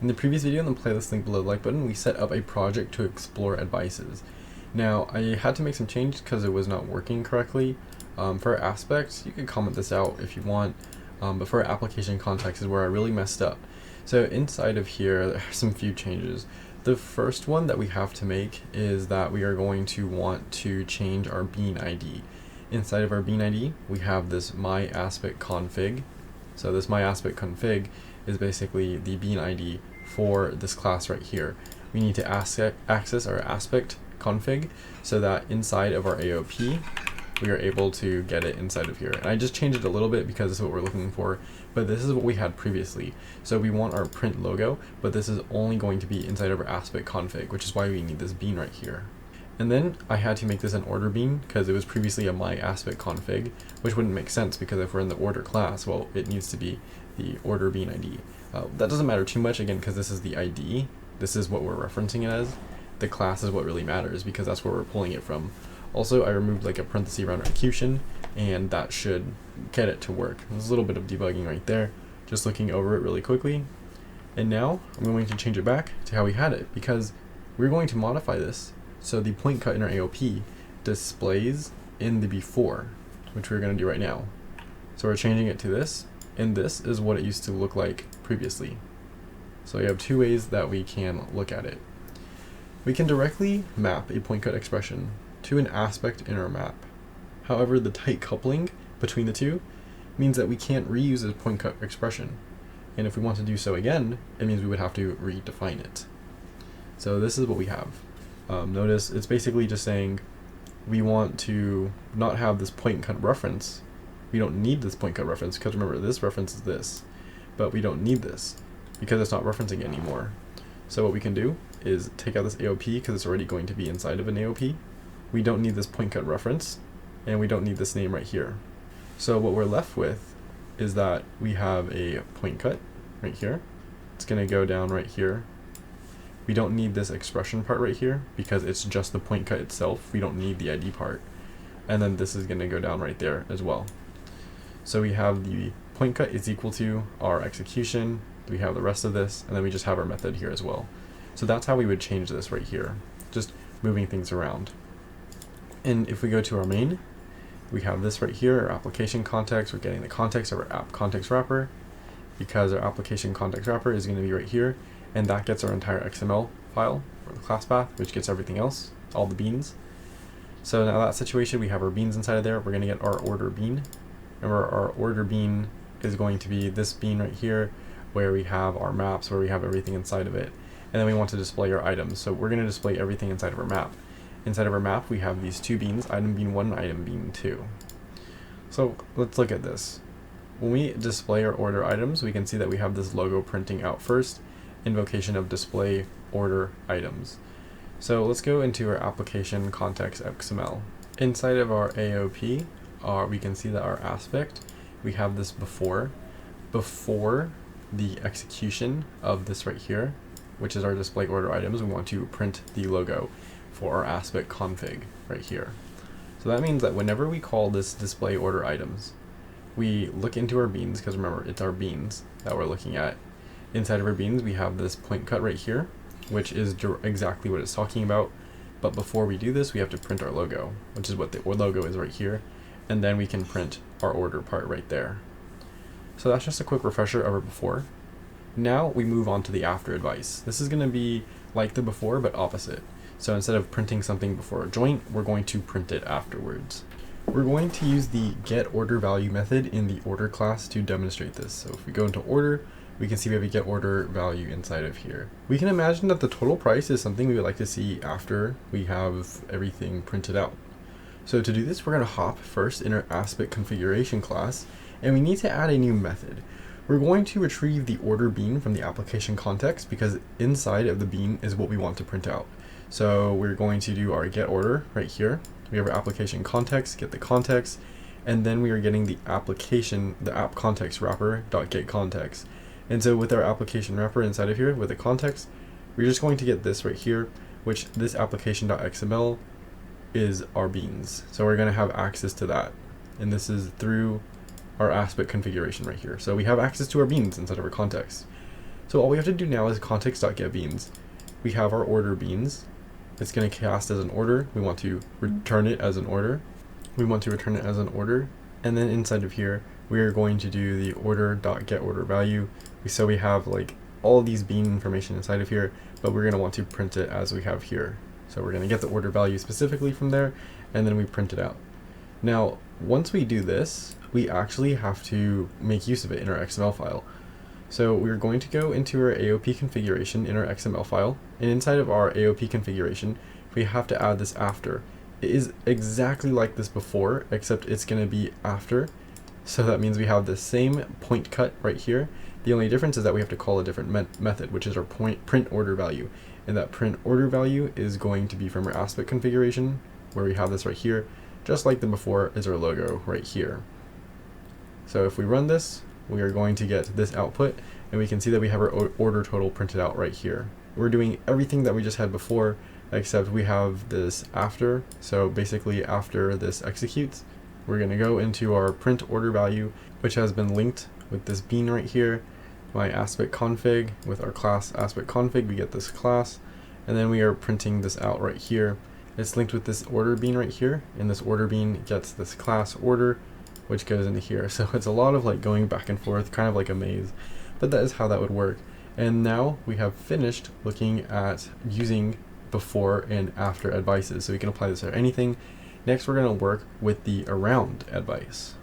In the previous video in the playlist link below the like button, we set up a project to explore advices. Now, I had to make some changes because it was not working correctly. For aspects, you can comment this out if you want, but for application context is where I really messed up. So inside of here, there are some few changes. The first one that we have to make is that we are going to want to change our bean ID. Inside of our bean ID, we have this myAspectConfig. So this myAspectConfig is basically the bean ID for this class right here. We need to access our aspect config so that inside of our AOP we are able to get it inside of here. And I just changed it a little bit because this is what we're looking for, but this is what we had previously. So we want our print logo, but this is only going to be inside of our aspect config, which is why we need this bean right here. And then I had to make this an order bean because it was previously a myAspectConfig, which wouldn't make sense because if we're in the order class, well, it needs to be the order bean ID. That doesn't matter too much, again, because this is the ID. This is what we're referencing it as. The class is what really matters because that's where we're pulling it from. Also, I removed like a parenthesis around execution, and that should get it to work. There's a little bit of debugging right there, just looking over it really quickly. And now I'm going to change it back to how we had it because we're going to modify this so the point cut in our AOP displays in the before, which we're going to do right now. So we're changing it to this, and this is what it used to look like previously. So we have two ways that we can look at it. We can directly map a point cut expression to an aspect in our map. However, the tight coupling between the two means that we can't reuse this point cut expression. And if we want to do so again, it means we would have to redefine it. So this is what we have. Notice it's basically just saying we want to not have this point cut reference. We don't need this point cut reference because remember, this reference is this, but we don't need this because it's not referencing it anymore. So what we can do is take out this AOP because it's already going to be inside of an AOP. We don't need this point cut reference, and we don't need this name right here. So what we're left with is that we have a point cut right here. It's going to go down right here. We don't need this expression part right here because it's just the point cut itself. We don't need the ID part. And then this is going to go down right there as well. So we have the point cut is equal to our execution. We have the rest of this, and then we just have our method here as well. So that's how we would change this right here, just moving things around. And if we go to our main, we have this right here, our application context. We're getting the context of our app context wrapper because our application context wrapper is going to be right here, and that gets our entire XML file or the class path, which gets everything else, all the beans. So now that situation, we have our beans inside of there. We're going to get our order bean. Remember, our order bean is going to be this bean right here, where we have our maps, where we have everything inside of it. And then we want to display our items. So we're going to display everything inside of our map. Inside of our map, we have these two beans, item bean 1 and item bean 2. So let's look at this. When we display our order items, we can see that we have this logo printing out first, invocation of display order items. So let's go into our application context XML. Inside of our AOP, we can see that our aspect, we have this before the execution of this right here, which is our display order items. We want to print the logo for our aspect config right here. So that means that whenever we call this display order items, we look into our beans, because remember, it's our beans that we're looking at. Inside of our beans, we have this point cut right here, which is exactly what it's talking about. But before we do this, we have to print our logo, which is what the logo is right here. And then we can print our order part right there. So that's just a quick refresher of our before. Now we move on to the after advice. This is going to be like the before, but opposite. So instead of printing something before a joint, we're going to print it afterwards. We're going to use the getOrderValue method in the order class to demonstrate this. So if we go into order, we can see we have a getOrderValue inside of here. We can imagine that the total price is something we would like to see after we have everything printed out. So to do this, we're going to hop first in our aspect configuration class, and we need to add a new method. We're going to retrieve the order bean from the application context because inside of the bean is what we want to print out. So we're going to do our get order right here. We have our application context, get the context, and then we are getting the application, the app context wrapper dot get context. And so with our application wrapper inside of here with the context, we're just going to get this right here, which this application.xml is our beans. So we're going to have access to that. And this is through our aspect configuration right here. So we have access to our beans inside of our context. So all we have to do now is context.getBeans. We have our order beans. It's going to cast as an order. We want to return it as an order. And then inside of here, we are going to do the order.getOrderValue. So we have like all these bean information inside of here, but we're going to want to print it as we have here. So we're going to get the order value specifically from there, and then we print it out. Now, once we do this, we actually have to make use of it in our XML file. So we're going to go into our AOP configuration in our XML file, and inside of our AOP configuration, we have to add this after. It is exactly like this before, except it's going to be after. So that means we have the same point cut right here. The only difference is that we have to call a different method, which is our print order value. And that print order value is going to be from our aspect configuration, where we have this right here, just like the before is our logo right here. So if we run this, we are going to get this output, and we can see that we have our order total printed out right here. We're doing everything that we just had before, except we have this after. So basically after this executes, we're going to go into our print order value, which has been linked with this bean right here, my aspect config. With our class aspect config, we get this class, and then we are printing this out right here. It's linked with this order bean right here, and this order bean gets this class order, which goes into here. So it's a lot of like going back and forth, kind of like a maze, but that is how that would work. And now we have finished looking at using before and after advices, so we can apply this to anything. Next, we're going to work with the around advice.